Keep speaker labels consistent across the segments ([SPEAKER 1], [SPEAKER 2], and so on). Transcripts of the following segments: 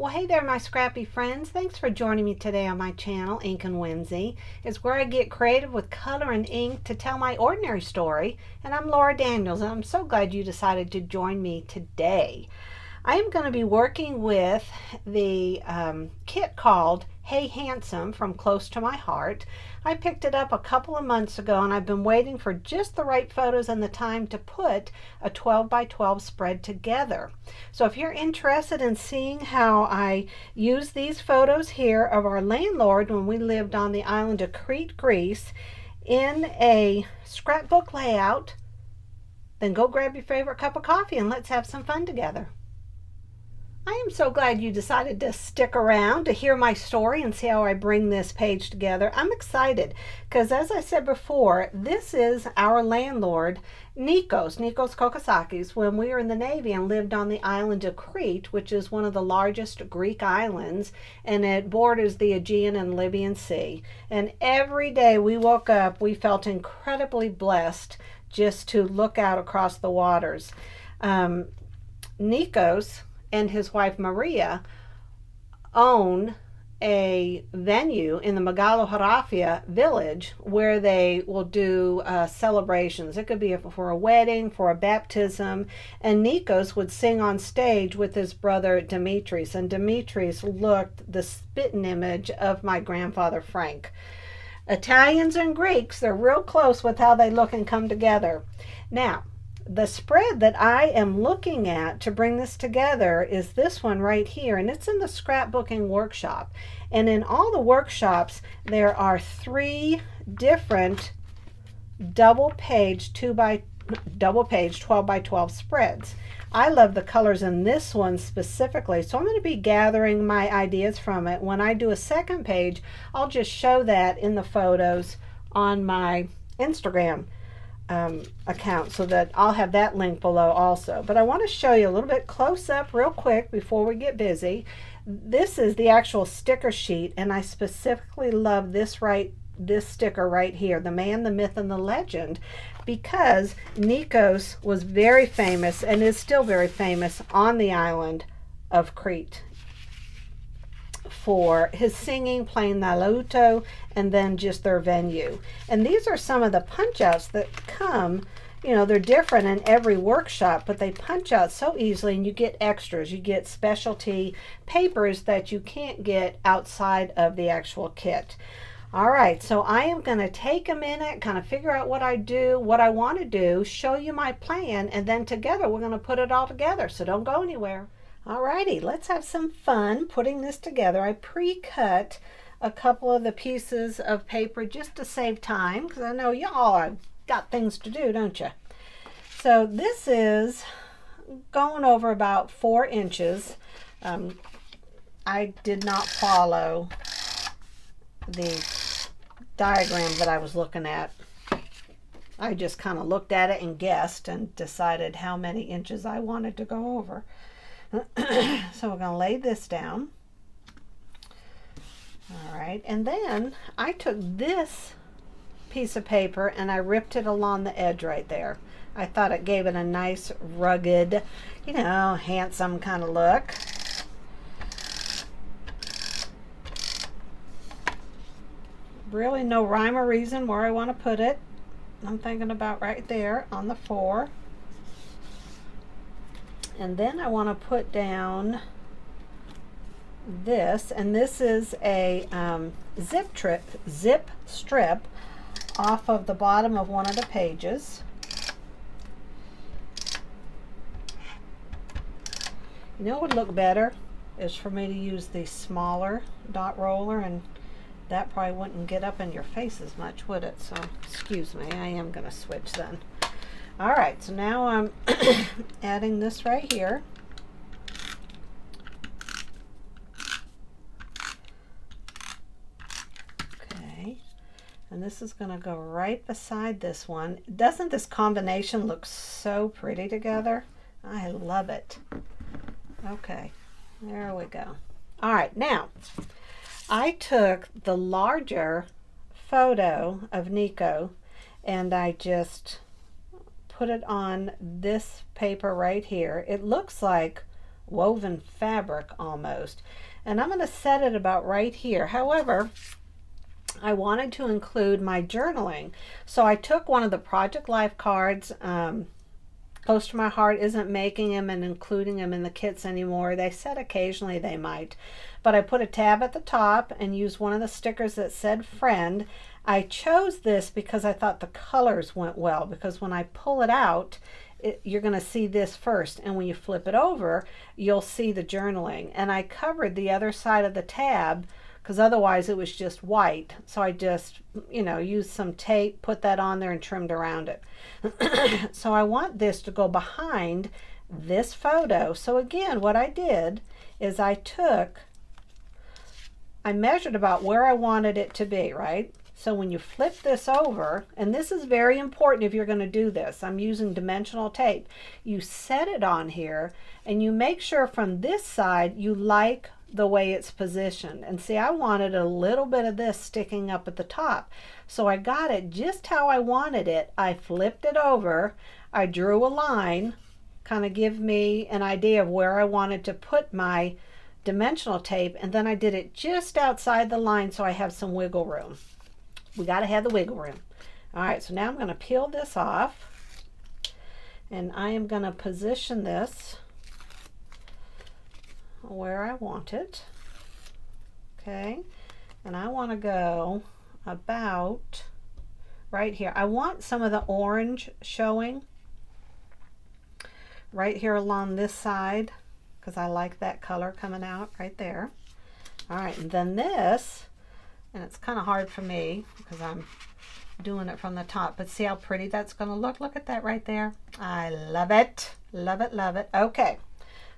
[SPEAKER 1] Well, hey there, my scrappy friends. Thanks for joining me today on my channel, Ink and Whimsy. It's where I get creative with color and ink to tell my ordinary story. And I'm Laura Daniels, and I'm so glad you decided to join me today. I am going to be working with the kit called Hey Handsome from Close to My Heart. I picked it up a couple of months ago and I've been waiting for just the right photos and the time to put a 12 by 12 spread together. So if you're interested in seeing how I use these photos here of our landlord when we lived on the island of Crete, Greece in a scrapbook layout, then go grab your favorite cup of coffee and let's have some fun together. I am so glad you decided to stick around to hear my story and see how I bring this page together. I'm excited because, as I said before, this is our landlord, Nikos Kokosakis, when we were in the Navy and lived on the island of Crete, which is one of the largest Greek islands, and it borders the Aegean and Libyan Sea. And every day we woke up, we felt incredibly blessed just to look out across the waters. Nikos and his wife Maria own a venue in the Megaloharafia village where they will do celebrations. It could be for a wedding, for a baptism, and Nikos would sing on stage with his brother Dimitris, and Dimitris looked the spitting image of my grandfather Frank. Italians and Greeks, they're real close with how they look and come together. Now, the spread that I am looking at to bring this together is this one right here, and it's in the scrapbooking workshop. And in all the workshops, there are 3 different double page 12 by 12 spreads. I love the colors in this one specifically, so I'm going to be gathering my ideas from it. When I do a second page, I'll just show that in the photos on my Instagram account, so that I'll have that link below also. But I want to show you a little bit close up real quick before we get busy. This is the actual sticker sheet, and I specifically love this sticker right here, the man, the myth, and the legend, because Nikos was very famous and is still very famous on the island of Crete for his singing, playing the Lotto, and then just their venue. And these are some of the punch outs that come, you know, they're different in every workshop, but they punch out so easily, and you get extras. You get specialty papers that you can't get outside of the actual kit. All right, so I am going to take a minute, kind of figure out what I want to do, show you my plan, and then together we're going to put it all together, so don't go anywhere. Alrighty, let's have some fun putting this together. I pre-cut a couple of the pieces of paper just to save time, because I know y'all have got things to do, don't you? So this is going over about 4 inches. I did not follow the diagram that I was looking at. I just kind of looked at it and guessed and decided how many inches I wanted to go over. So we're going to lay this down. All right, and then I took this piece of paper and I ripped it along the edge right there. I thought it gave it a nice rugged, you know, handsome kind of look. Really no rhyme or reason where I want to put it. I'm thinking about right there on the 4. And then I want to put down this, and this is a zip strip off of the bottom of one of the pages. You know what would look better is for me to use the smaller dot roller, and that probably wouldn't get up in your face as much, would it? So excuse me, I am going to switch then. All right, so now I'm adding this right here. Okay, and this is going to go right beside this one. Doesn't this combination look so pretty together? I love it. Okay, there we go. All right, now I took the larger photo of Nico and I just put it on this paper right here. It looks like woven fabric almost. And I'm going to set it about right here. However, I wanted to include my journaling. So I took one of the Project Life cards. Close to my Heart isn't making them and including them in the kits anymore. They said occasionally they might. But I put a tab at the top and used one of the stickers that said friend. I chose this because I thought the colors went well, because when I pull it out, you're going to see this first, and when you flip it over, you'll see the journaling. And I covered the other side of the tab because otherwise it was just white. So I just, used some tape, put that on there, and trimmed around it. So I want this to go behind this photo. So again, what I did is I measured about where I wanted it to be, right? So when you flip this over, and this is very important if you're going to do this, I'm using dimensional tape. You set it on here and you make sure from this side you like the way it's positioned. And see, I wanted a little bit of this sticking up at the top. So I got it just how I wanted it. I flipped it over. I drew a line, kind of give me an idea of where I wanted to put my dimensional tape, and then I did it just outside the line so I have some wiggle room. We got to have the wiggle room. All right, so now I'm going to peel this off, and I am going to position this where I want it. Okay, and I want to go about right here. I want some of the orange showing right here along this side because I like that color coming out right there. All right, and then this, and it's kind of hard for me because I'm doing it from the top, but see how pretty that's going to look. Look at that right there. I love it. Love it, love it. Okay,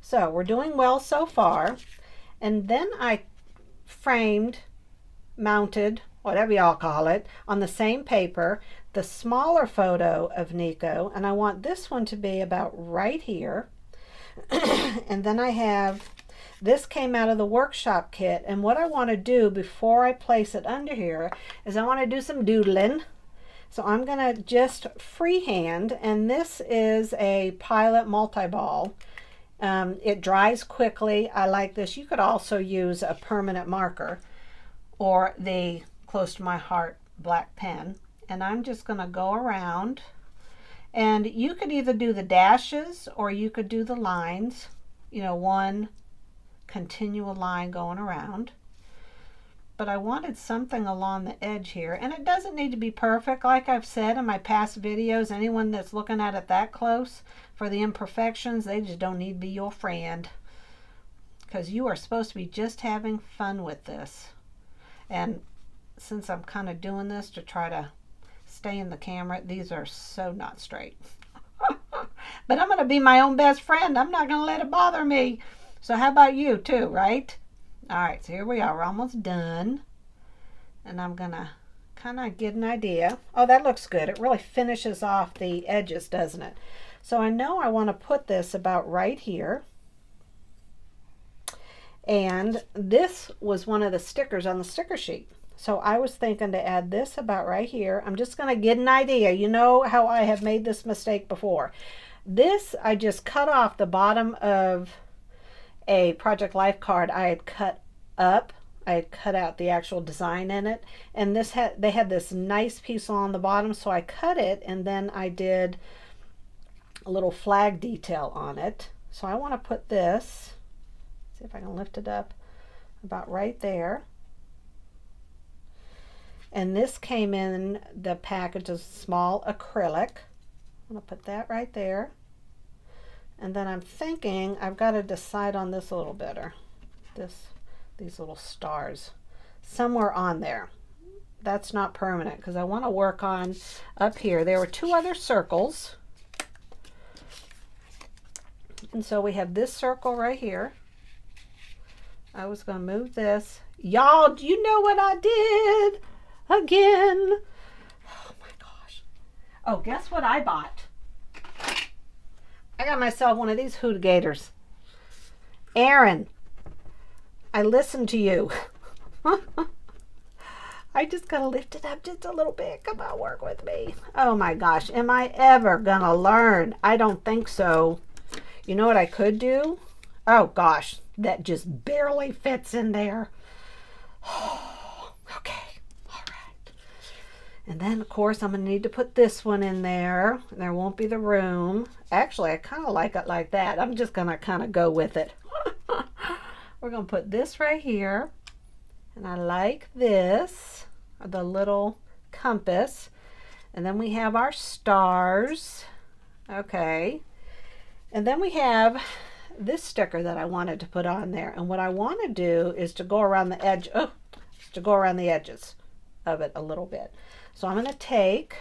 [SPEAKER 1] so we're doing well so far. And then I framed, mounted, whatever y'all call it, on the same paper, the smaller photo of Nico, and I want this one to be about right here. And then I have, this came out of the workshop kit, and what I want to do before I place it under here is I want to do some doodling. So I'm going to just freehand, and this is a Pilot multi-ball. It dries quickly. I like this. You could also use a permanent marker or the Close to My Heart black pen. And I'm just going to go around, and you could either do the dashes or you could do the lines, one continual line going around. But I wanted something along the edge here, and it doesn't need to be perfect. Like I've said in my past videos, anyone that's looking at it that close for the imperfections, they just don't need to be your friend, because you are supposed to be just having fun with this. And since I'm kind of doing this to try to stay in the camera, these are so not straight. But I'm going to be my own best friend. I'm not going to let it bother me. So how about you too, right? All right, so here we are. We're almost done. And I'm going to kind of get an idea. Oh, that looks good. It really finishes off the edges, doesn't it? So I know I want to put this about right here. And this was one of the stickers on the sticker sheet. So I was thinking to add this about right here. I'm just going to get an idea. You know how I have made this mistake before. This, I just cut off the bottom of a Project Life card I had cut up. I had cut out the actual design in it. And they had this nice piece on the bottom, so I cut it, and then I did a little flag detail on it. So I want to put this, see if I can lift it up, about right there. And this came in the package of small acrylic. I'm going to put that right there. And then I'm thinking I've got to decide on this a little better. These little stars. Somewhere on there. That's not permanent because I want to work on up here. There were two other circles. And so we have this circle right here. I was going to move this. Y'all, do you know what I did? Again. Oh my gosh. Oh, guess what I bought? I got myself one of these Hoot Gators. Aaron, I listened to you. I just gotta lift it up just a little bit. Come on, work with me. Oh my gosh, am I ever gonna learn? I don't think so. You know what I could do? Oh gosh, that just barely fits in there. Okay, all right. And then of course I'm gonna need to put this one in there. There won't be the room. Actually, I kind of like it like that. I'm just gonna kind of go with it. We're gonna put this right here. And I like this, the little compass. And then we have our stars. Okay. And then we have this sticker that I wanted to put on there. And what I want to do is to go around the edge, to go around the edges of it a little bit. So I'm going to take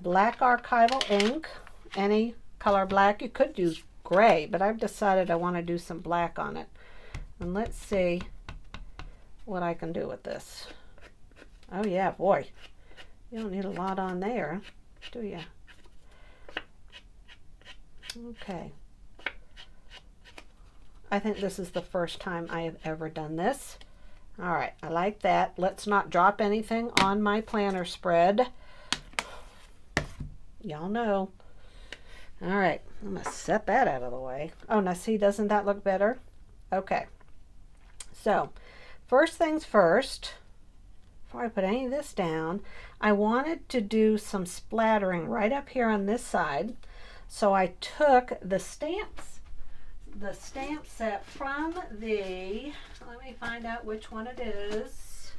[SPEAKER 1] black archival ink, any color black. You could use gray, but I've decided I want to do some black on it. And let's see what I can do with this. Oh yeah, boy. You don't need a lot on there, do you? Okay. I think this is the first time I have ever done this. All right, I like that. Let's not drop anything on my planner spread. Y'all know. All right, I'm gonna set that out of the way. Oh, now see, doesn't that look better? Okay. So, first things first, before I put any of this down, I wanted to do some splattering right up here on this side. So I took the stamp set from the, let me find out which one it is.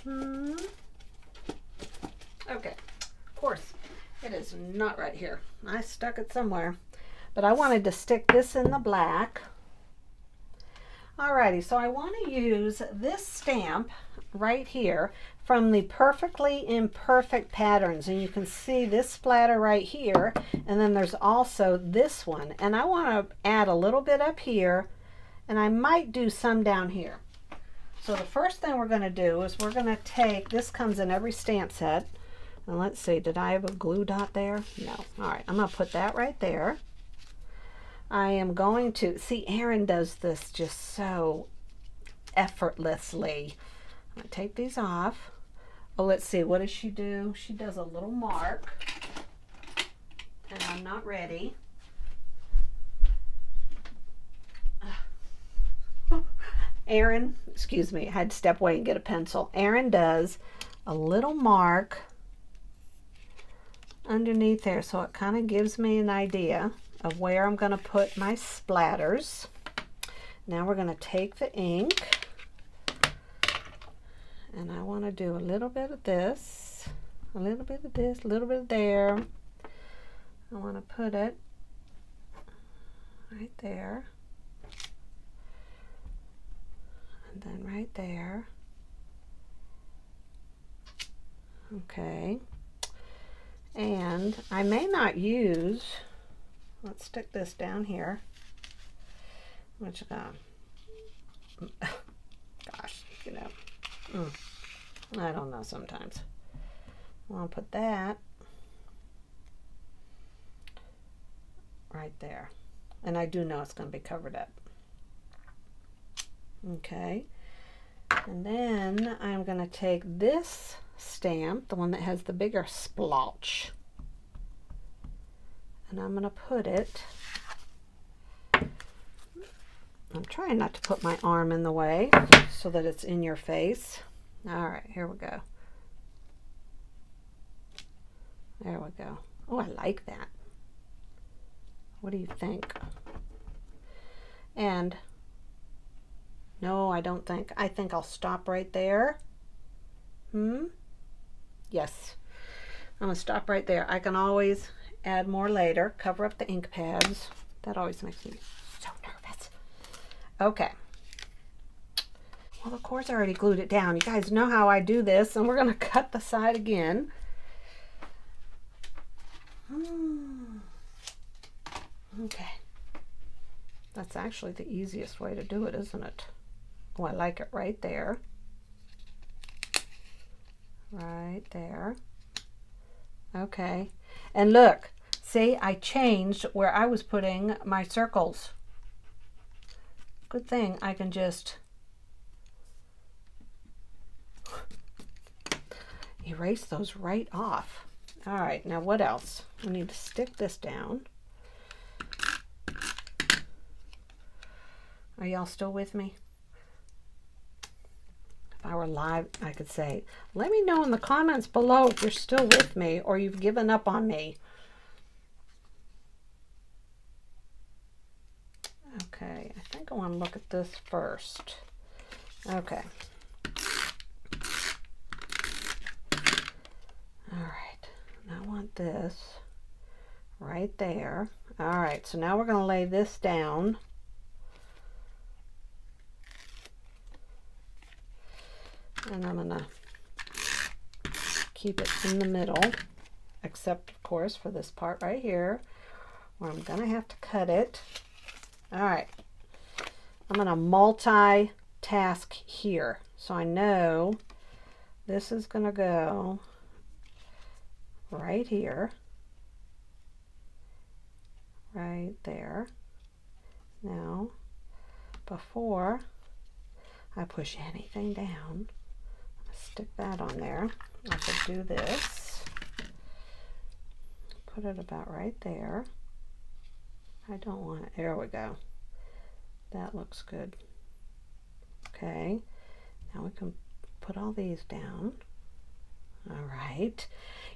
[SPEAKER 1] Okay, of course, it is not right here. I stuck it somewhere, but I wanted to stick this in the black. Alrighty, so I want to use this stamp right here from the Perfectly Imperfect Patterns, and you can see this splatter right here, and then there's also this one, and I want to add a little bit up here, and I might do some down here. So the first thing we're going to do is we're going to take, this comes in every stamp set, and let's see, did I have a glue dot there? No. Alright, I'm going to put that right there. I am going to, see, Erin does this just so effortlessly. I'm going to take these off. Oh, let's see, what does she do? She does a little mark, and I'm not ready. Erin, excuse me, I had to step away and get a pencil. Erin does a little mark underneath there, so it kind of gives me an idea of where I'm going to put my splatters. Now we're going to take the ink, and I want to do a little bit of this, a little bit of this, a little bit of there. I want to put it right there, and then right there. Okay, and I may not use, let's stick this down here, which gosh, you know, I don't know sometimes. I'll put that right there, and I do know it's going to be covered up. Okay, and then I'm going to take this stamp, the one that has the bigger splotch, and I'm going to put it, I'm trying not to put my arm in the way so that it's in your face. All right, here we go. There we go. Oh, I like that. What do you think? And no, I don't think. I think I'll stop right there. Yes. I'm going to stop right there. I can always add more later. Cover up the ink pads. That always makes me so nervous. Okay. Well, of course I already glued it down. You guys know how I do this, and we're going to cut the side again. Okay. That's actually the easiest way to do it, isn't it? Oh, I like it right there. Right there. Okay. And look, see, I changed where I was putting my circles. Good thing I can just erase those right off. All right, now what else? I need to stick this down. Are y'all still with me? If I were live, I could say, let me know in the comments below if you're still with me or you've given up on me. Okay, I think I want to look at this first. Okay. All right, I want this right there. All right, so now we're going to lay this down. And I'm going to keep it in the middle, except of course for this part right here, where I'm going to have to cut it. All right, I'm going to multitask here. So I know this is going to go right here, right there. Now, before I push anything down, stick that on there. I could do this. Put it about right there. I don't want it. There we go. That looks good. Okay. Now we can put all these down. All right.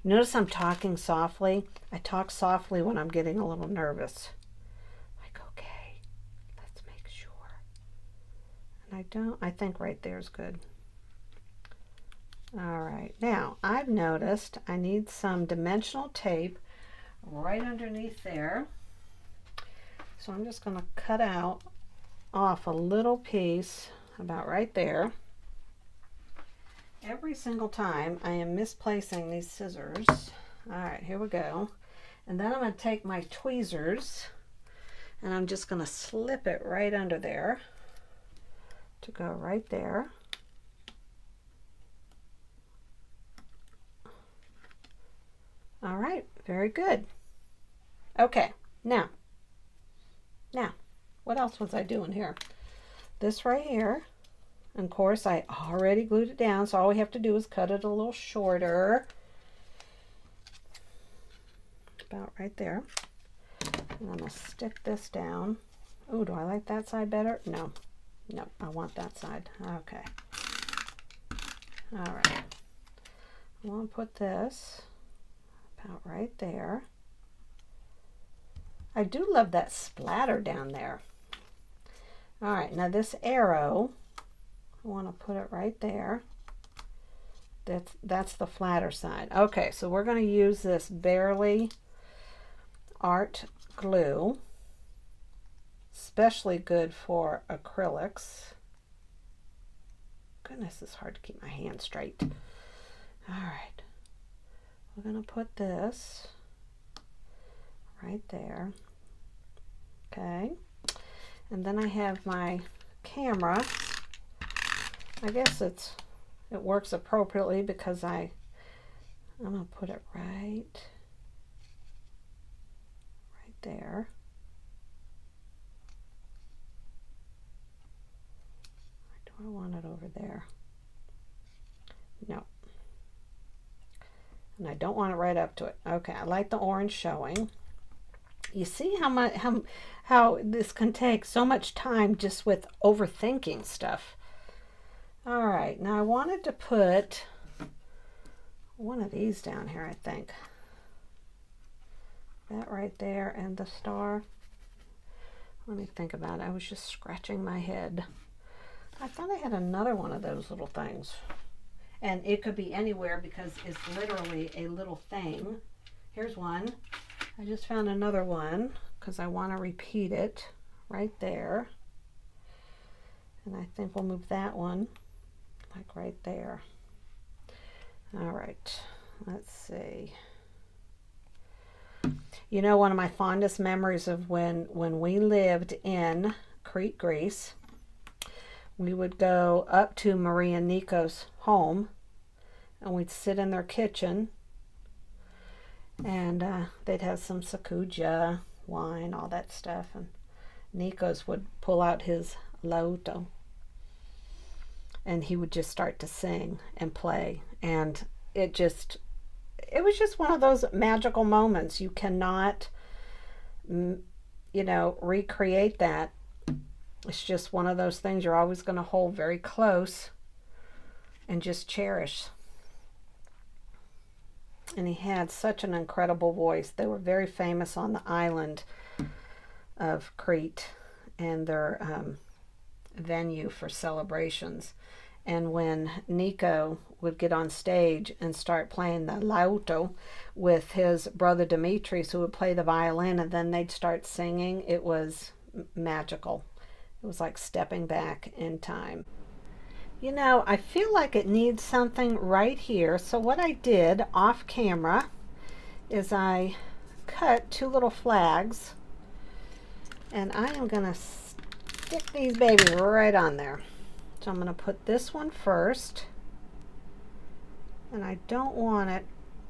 [SPEAKER 1] Notice I'm talking softly. I talk softly when I'm getting a little nervous. Like, okay, let's make sure. And I think right there is good. All right, now I've noticed I need some dimensional tape right underneath there. So I'm just going to cut off a little piece about right there. Every single time I am misplacing these scissors. All right, here we go. And then I'm going to take my tweezers and I'm just going to slip it right under there to go right there. All right, very good. Okay, now, what else was I doing here? This right here, and of course I already glued it down, so all we have to do is cut it a little shorter. About right there. And I'm gonna stick this down. Oh, do I like that side better? No, I want that side. Okay. All right. I want to put this about right there. I do love that splatter down there. All right, now this arrow, I want to put it right there. That's the flatter side. Okay, so we're going to use this Barely art glue, especially good for acrylics. Goodness, it's hard to keep my hand straight. All right. We're going to put this right there. Okay. And then I have my camera. I guess it works appropriately because I'm going to put it right there. Do I want it over there? No. And I don't want it right up to it. Okay, I like the orange showing. You see how this can take so much time just with overthinking stuff. All right, now I wanted to put one of these down here, I think. That right there and the star. Let me think about it. I was just scratching my head. I thought I had another one of those little things. And it could be anywhere because it's literally a little thing. Here's one. I just found another one because I want to repeat it right there. And I think we'll move that one like right there. All right, let's see. You know, one of my fondest memories of when we lived in Crete, Greece, we would go up to Maria and Nico's home and we'd sit in their kitchen and they'd have some sakuja, wine, all that stuff, and Nico's would pull out his Lotto and he would just start to sing and play, and it was just one of those magical moments. You cannot, recreate that It's just one of those things you're always going to hold very close and just cherish. And he had such an incredible voice. They were very famous on the island of Crete and their venue for celebrations. And when Nico would get on stage and start playing the Lotto with his brother Dimitris, who would play the violin, and then they'd start singing, it was magical. It was like stepping back in time. You know, I feel like it needs something right here. So what I did off camera is I cut two little flags, and I am going to stick these babies right on there. So I'm going to put this one first, and I don't want it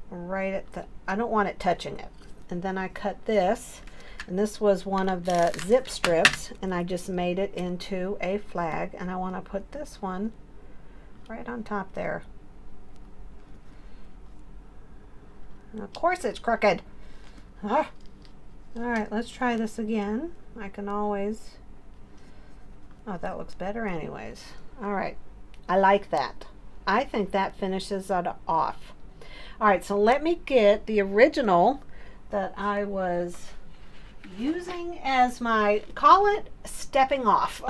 [SPEAKER 1] right at the, I don't want it touching it. And then I cut this, and this was one of the zip strips, and I just made it into a flag, and I want to put this one right on top there. And of course it's crooked. Ah. All right, let's try this again. I can always, oh, that looks better anyways. All right, I like that. I think that finishes it off. All right, so let me get the original that I was using as my, call it stepping off.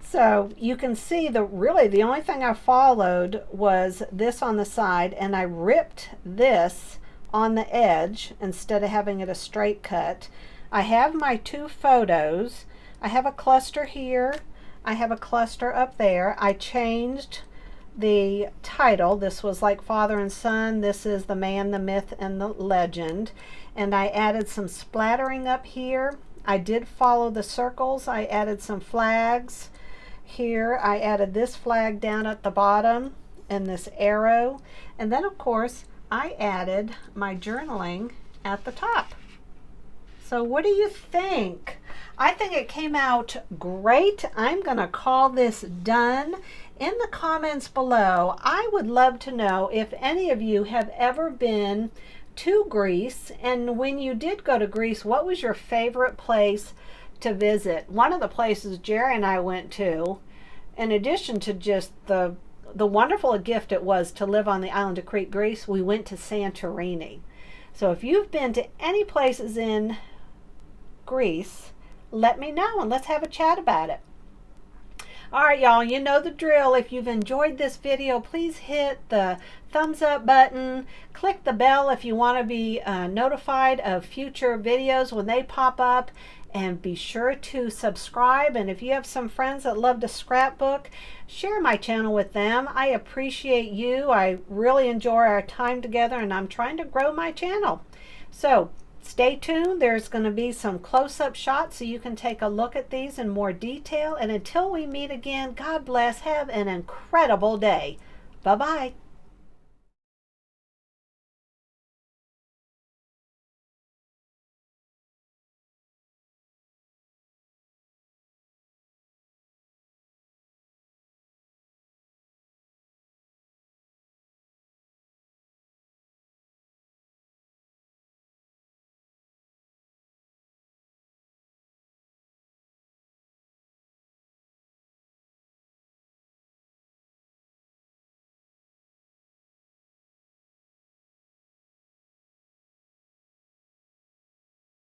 [SPEAKER 1] So you can see really the only thing I followed was this on the side, and I ripped this on the edge instead of having it a straight cut. I have my two photos. I have a cluster here. I have a cluster up there. I changed the title. This was like Father and Son. This is The Man, the Myth, and the Legend. And I added some splattering up here. I did follow the circles. I added some flags. Here I added this flag down at the bottom and this arrow, and then of course I added my journaling at the top. So what do you think? I think it came out great. I'm gonna call this done. In the comments below, I would love to know if any of you have ever been to Greece, and when you did go to Greece, what was your favorite place to visit? One of the places Jerry and I went to, in addition to just the wonderful gift it was to live on the island of Crete, Greece, we went to Santorini. So if you've been to any places in Greece, let me know and let's have a chat about it. All right, y'all, you know the drill. If you've enjoyed this video, please hit the thumbs up button. Click the bell if you want to be notified of future videos when they pop up. And be sure to subscribe. And if you have some friends that love to scrapbook, share my channel with them. I appreciate you. I really enjoy our time together, and I'm trying to grow my channel. So stay tuned. There's going to be some close-up shots so you can take a look at these in more detail. And until we meet again, God bless. Have an incredible day. Bye-bye.